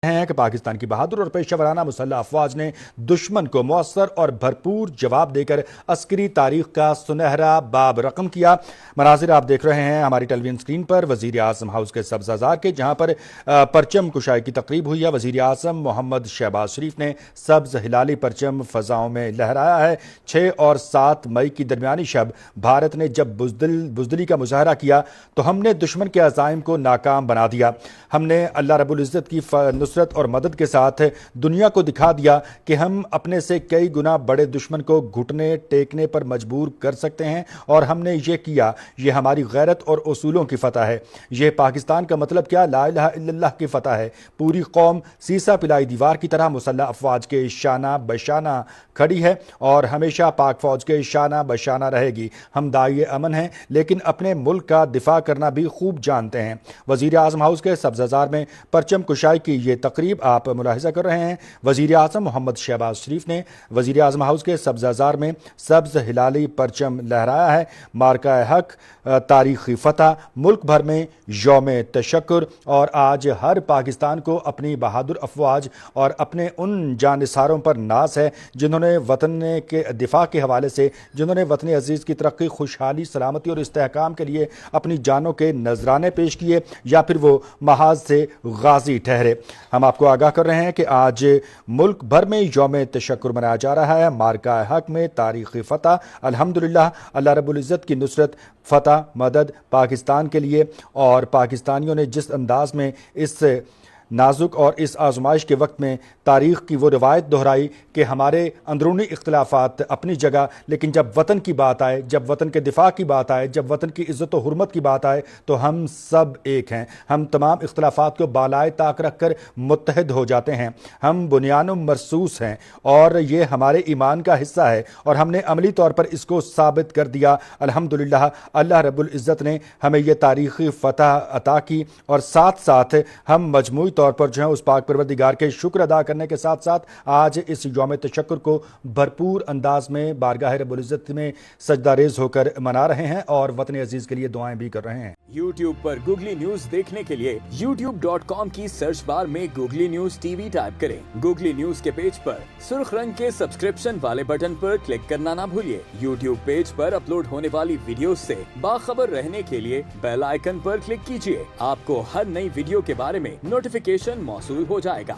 ہیں کہ پاکستان کی بہادر اور پیشہ ورانہ مسلح افواج نے دشمن کو مؤثر اور بھرپور جواب دے کر عسکری تاریخ کا سنہرا باب رقم کیا۔ مناظر آپ دیکھ رہے ہیں ہماری ٹیلی ویژن اسکرین پر وزیر اعظم ہاؤس کے سبز ازار کے، جہاں پر پرچم کشائی کی تقریب ہوئی ہے۔ وزیر اعظم محمد شہباز شریف نے سبز ہلالی پرچم فضاؤں میں لہرایا ہے۔ 6 اور 7 مئی کی درمیانی شب بھارت نے جب بزدلی کا مظاہرہ کیا تو ہم نے دشمن کے عزائم کو ناکام بنا دیا۔ ہم نے اللہ رب العزت کی نصرت اور مدد کے ساتھ دنیا کو دکھا دیا کہ ہم اپنے سے کئی گنا بڑے دشمن کو گھٹنے ٹیکنے پر مجبور کر سکتے ہیں، اور ہم نے یہ کیا۔ یہ ہماری غیرت اور اصولوں کی فتح ہے۔ یہ پاکستان کا مطلب کیا؟ لا الہ الا اللہ کی فتح ہے۔ پوری قوم سیسا پلائی دیوار کی طرح مسلح افواج کے شانہ بشانہ کھڑی ہے اور ہمیشہ پاک فوج کے شانہ بشانہ رہے گی۔ ہم داعی امن ہیں لیکن اپنے ملک کا دفاع کرنا بھی خوب جانتے ہیں۔ وزیر اعظم ہاؤس کے سبز ازار میں پرچم کشائی کی یہ تقریب آپ ملاحظہ کر رہے ہیں۔ وزیر اعظم محمد شہباز شریف نے وزیر اعظم ہاؤس کے سبز ازار میں سبز ہلالی پرچم لہرایا ہے۔ مارکہ حق، تاریخی فتح، ملک بھر میں یوم تشکر، اور آج ہر پاکستان کو اپنی بہادر افواج اور اپنے ان جانثاروں پر ناز ہے جنہوں نے وطن کے دفاع کے حوالے سے، جنہوں نے وطن عزیز کی ترقی، خوشحالی، سلامتی اور استحکام کے لیے اپنی جانوں کے نذرانے پیش کیے یا پھر وہ محاذ سے غازی ٹھہرے۔ ہم آپ کو آگاہ کر رہے ہیں کہ آج ملک بھر میں یوم تشکر منایا جا رہا ہے۔ مارکہ حق میں تاریخی فتح، الحمدللہ، اللہ رب العزت کی نصرت، فتح، مدد پاکستان کے لیے، اور پاکستانیوں نے جس انداز میں اس نازک اور اس آزمائش کے وقت میں تاریخ کی وہ روایت دہرائی کہ ہمارے اندرونی اختلافات اپنی جگہ، لیکن جب وطن کی بات آئے، جب وطن کے دفاع کی بات آئے، جب وطن کی عزت و حرمت کی بات آئے تو ہم سب ایک ہیں۔ ہم تمام اختلافات کو بالائے طاق رکھ کر متحد ہو جاتے ہیں۔ ہم بنیان و مرصوص ہیں اور یہ ہمارے ایمان کا حصہ ہے، اور ہم نے عملی طور پر اس کو ثابت کر دیا۔ الحمدللہ، اللہ رب العزت نے ہمیں یہ تاریخی فتح عطا کی، اور ساتھ ساتھ ہم مجموعی طور پر جو ہے اس پاک پروردگار کے شکر ادا کرنے کے ساتھ ساتھ آج اس یوم تشکر کو بھرپور انداز میں بارگاہ رب العزت میں سجدہ ریز ہو کر منا رہے ہیں اور وطن عزیز کے لیے دعائیں بھی کر رہے ہیں۔ یوٹیوب پر گوگلی نیوز دیکھنے کے لیے youtube.com کی سرچ بار میں googly news T V type کریں۔ گوگلی نیوز کے پیج پر سرخ رنگ کے سبسکرپشن والے بٹن پر کلک کرنا نہ بھولیے۔ یوٹیوب پیج پر اپلوڈ ہونے والی ویڈیوز سے باخبر رہنے کے لیے بیل آئیکن پر کلک کیجیے۔ آپ کو ہر نئی ویڈیو کے بارے میں نوٹیفیکیشن موصول ہو جائے گا۔